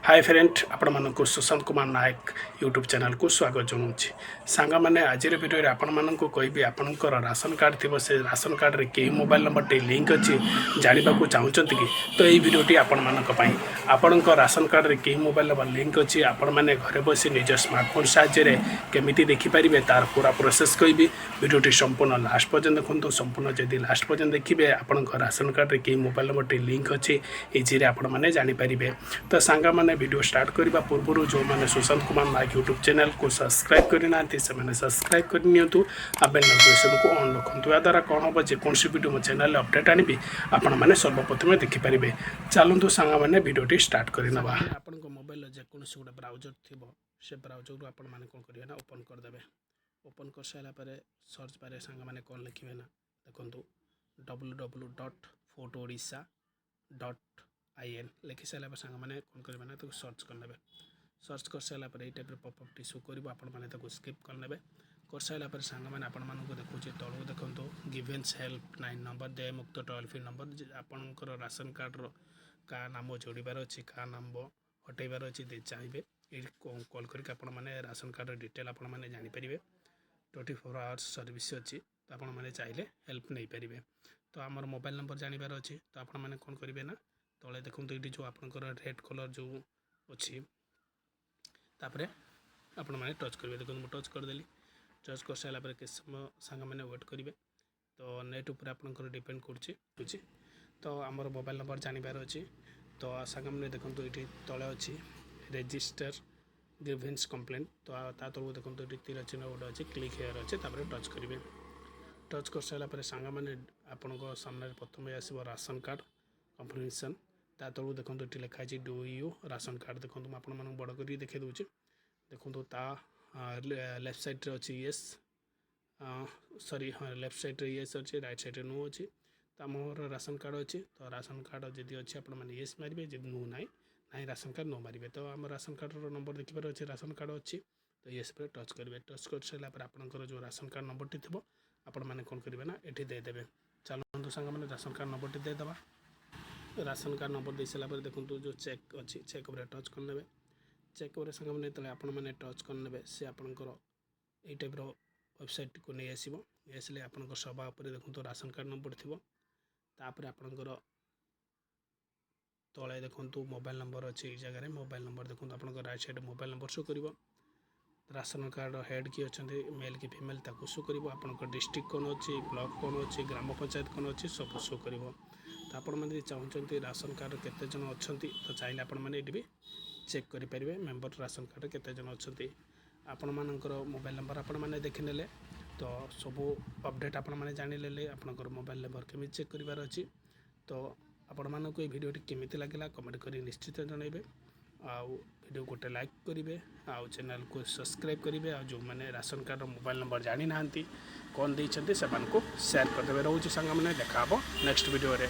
Hi friend आपण मानक Sushant Kumar Nayak YouTube channel को स्वागत जनाऊँगी सांग मैंने आज भिडियो आपण मानक कहबी आपंकर राशन कार्ड थी से राशन कार्ड रे कई मोबाइल नंबर टे लिंक अच्छी जानवा चाहते कि तो यही भिडियोटी आपण मानक आपण राशन कार्ड रे कई मोबाइल नंबर लिंक अच्छी आपण मैंने घरे बसी निज स्मार्टफोन साहाय्य केमी देखिपारे तार पूरा प्रोसेस कहबी भिडियोटी संपूर्ण लास्ट पर्यटन देखो संपूर्ण जदि लास्ट पर्यटन देखिए आपण राशन कार्ड रे कई मोबाइल नंबर टे लिंक अच्छी इजी आपण मैंने जानीपारे तो सांग मैंने वीडियो स्टार्ट करने पूर्व जो मैंने सुशांत कुमार नायक यूट्यूब चैनल को सब्सक्राइब करना से सब्सक्राइब करनी आ बेल नोटिफिकेशन को ऑन रखु या द्वारा कौन हम जेकोसी वीडियो मो चैनल अपडेट आनी आपण मैंने सर्वप्रथम देखिपारे चलतु सांग मैंने वीडियो स्टार्ट करना आपण मोबाइल जेकोसी गोटे ब्राउजर थी से ब्राउजर को आपण मैंने कौन करेंगे ना ओपन करदे ओपन कर सारापर सर्च पारे सांग मैंने कौन लिखे ना देखो www.photoodisha.in लिखि सारापर सांग मैंने कौन करेंगे ना सर्च करने सर्च कर सारापर ये टाइप पॉपअप टी शो कर आपण मैंने स्किप करने कर सारापर सांग मैंने आपण मानक देखो तलू देखो गिवेन्स हेल्पलाइन नंबर दे मुक्त टोल फ्री नंबर आपणकर राशन कार्ड का नाम जोड़बार अच्छी का नाम हटेबार अच्छी चाहिए ये कॉल करके आपण मैंने राशन कार्ड डिटेल आपण मैंने जानीपारे 24 आवर्स सर्विस अच्छी तो आपण मैंने चाहिए हेल्प नहीं पारे तो आमर मोबाइल नंबर जानवर अच्छी तो आपण मैंने कौन करेंगे ना तले देखो ये जो आपंकर रेड कलर जो अच्छी तापर आपण मैंने टच करेंगे देखो मुझे टच करदेली टच कर सारापर किस समय सांग मैंने वेट करेंगे तो नेट उपर आपंकर डिपेंड कर तो आमर मोबाइल नंबर जानवर अच्छी तो सांग मैंने देखो ये तले अच्छी रेजिस्टर ग्रीवेंस कंप्लेंट तो ता तलू देखो ये तीर चिन्ह गोटे अच्छे क्लिक हेयर अच्छे टच करेंगे टच कर सारापर सांग मैंने आपण सामने प्रथम आसो राशन कार्ड कंफर्मेशन ता तलू देखो ये लिखाई डू यू राशन कार्ड देखो मुझे आपण बड़ कर देखे दूसरी देखो ता लेफ्ट साइड अच्छी येस सॉरी हाँ लेफ्ट साइड येस अच्छे राइट साइड नो अच्छी तो मोर राशन कार्ड अच्छी तो राशन कार्ड जदि अच्छी आप येस मारे जब नो ना ना राशन कार्ड नो मारे तो आम राशन कार्ड नंबर देखिए अच्छे राशन कार्ड अच्छी तो येस पर टच करेंगे टच कर सारापर आपंकर जो राशन कार्ड नंबर टी थी आपण मैंने कौन करेंगे ना ये देदेवे चलते सांग मैंने राशन कार्ड नंबर टी देदेवा राशन कार्ड नंबर दे सारापर देखो जो चेक अच्छी चेक उपर टच करने चेक उपर सांग मैंने जो आपण मैंने टच करने से आपंकर ये टाइप वेबसाइट को नहीं आसो आसले आपंकर सभा उपर देखो राशन कार्ड नंबर थी तापर आपंकर तले देखो मोबाइल नंबर अच्छी ये जगह मोबाइल नंबर देखो आप right side mobile number show कर राशन कार्ड हेड किए अच्छा मेल कि फीमेल ताको शो कर आपंकर डिस्ट्रिक्ट कौन अच्छी ब्लॉक कौन अच्छी ग्राम पंचायत कौन अच्छी सब शो कर तो आपण मैंने चाहते राशन कार्ड केते जन अच्छा तो चाहिए आपण मैंने ये भी चेक करेंगे मेम्बर राशन कार्ड केते जन अच्छा आपण मानकर मोबाइल नंबर आपण मैंने देखने तो सब अपडेट आपण मैंने जाने आपंकर मोबाइल नंबर केमी चेक करार अच्छी तो आपण मानक ये भिडियो केमी लगे कमेंट कर निश्चित जनइबे आउ वीडियो गोटे लाइक करेंगे आउ चैनल को सब्सक्राइब करेंगे आ जो मैंने राशन कार्ड मोबाइल नंबर जानी ना कौन देते से शेयर करदे रोचे सांग मैंने देखा नेक्स्ट वीडियो रे।